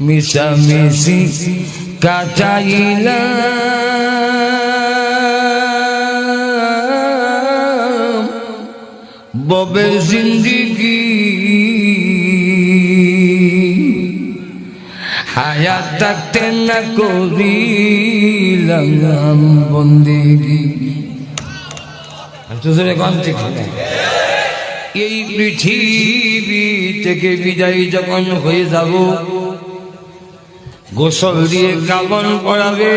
মিশামিশি কাটাইলাম ববের জিন্দিগি হায়াত থাকতে না করিলাম বন্দেগি। এই পৃথিবী থেকে বিদায় যখন হয়ে যাব, গোসল দিয়ে কাফন পরাবে,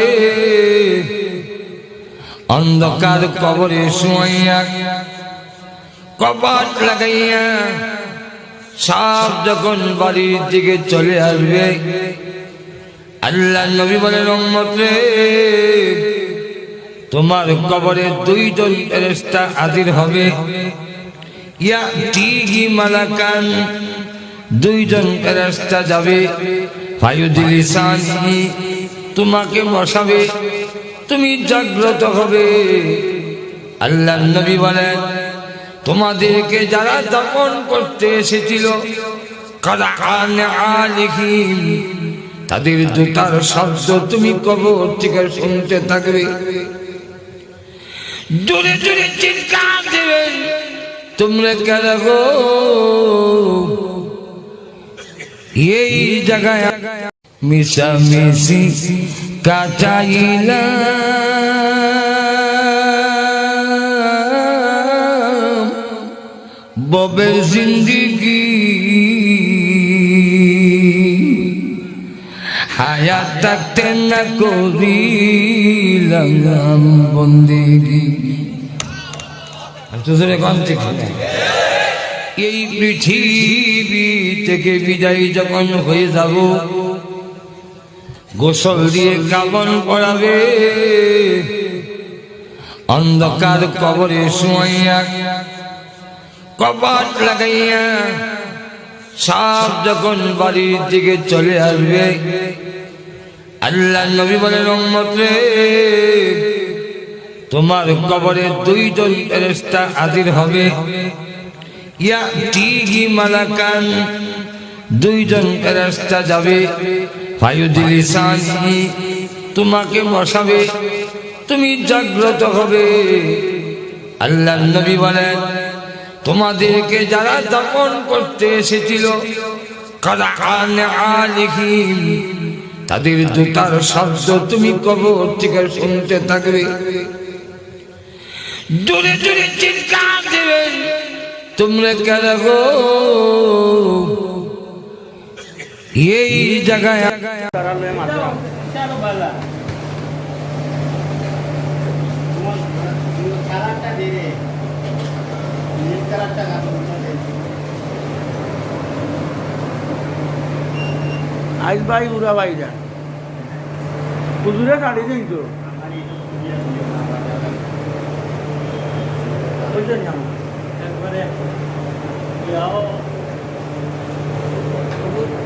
অন্ধকার কবরে শুয়াইয়া কপাট লাগাইয়া সব যখন বাড়ির দিকে চলে আসবে, আল্লাহ নবী বলেন, উম্মত রে, তোমার কবরে দুইজন ফেরেশতা হাজির হবে। ইয়াতিহি মালাকান, দুইজন ফেরেশতা যাবে, ফায়ুজলিসানি, তোমাকে বসাবে, তুমি জাগ্রত হবে। আল্লাহ নবী বলেন, তোমাদেরকে যারা দাফন করতে এসেছিল, কারান আলিহিম, তাদের জুতার শব্দ তুমি কবর থেকে শুনতে থাকবে। জোরে জোরে চিৎকার দেবেন, তোমরা কারা গো? এই জায়গায় মিশামিশি কাটাইলাম ববের জিন্দিগি হায়াত থাকতে না করিলাম বন্দেগি। এই পৃথিবী থেকে বিদায় যখন হয়ে যাব, গোসল দিয়ে কাফন পরাবে, অন্ধকার কবরে শুয়াইয়া কপাট লাগাইয়া সব যখন বাড়ির দিকে চলে আসবে, আল্লাহ নবী বলেন, উম্মত রে, তোমার কবরে দুইজন ফেরেশতা হাজির হবে। ইয়াতিহি মালাকান, দুইজন ফেরেশতা যাবে, ফায়ুজলিসানি, তোমাকে বসাবে, তুমি জাগ্রত হবে। আল্লাহ নবী বলেন, তোমাদেরকে যারা দাফন করতে এসেছিল, কারান আলিহিম, তাদের জুতার শব্দ তুমি কবর থেকে শুনতে থাকবে। জোরে জোরে চিৎকার দেবেন, তোমরা কারা গো? এই জায়গায় আইস ভাই উড়া ভাইরা হুজুরে কাটি দিন তো একবারে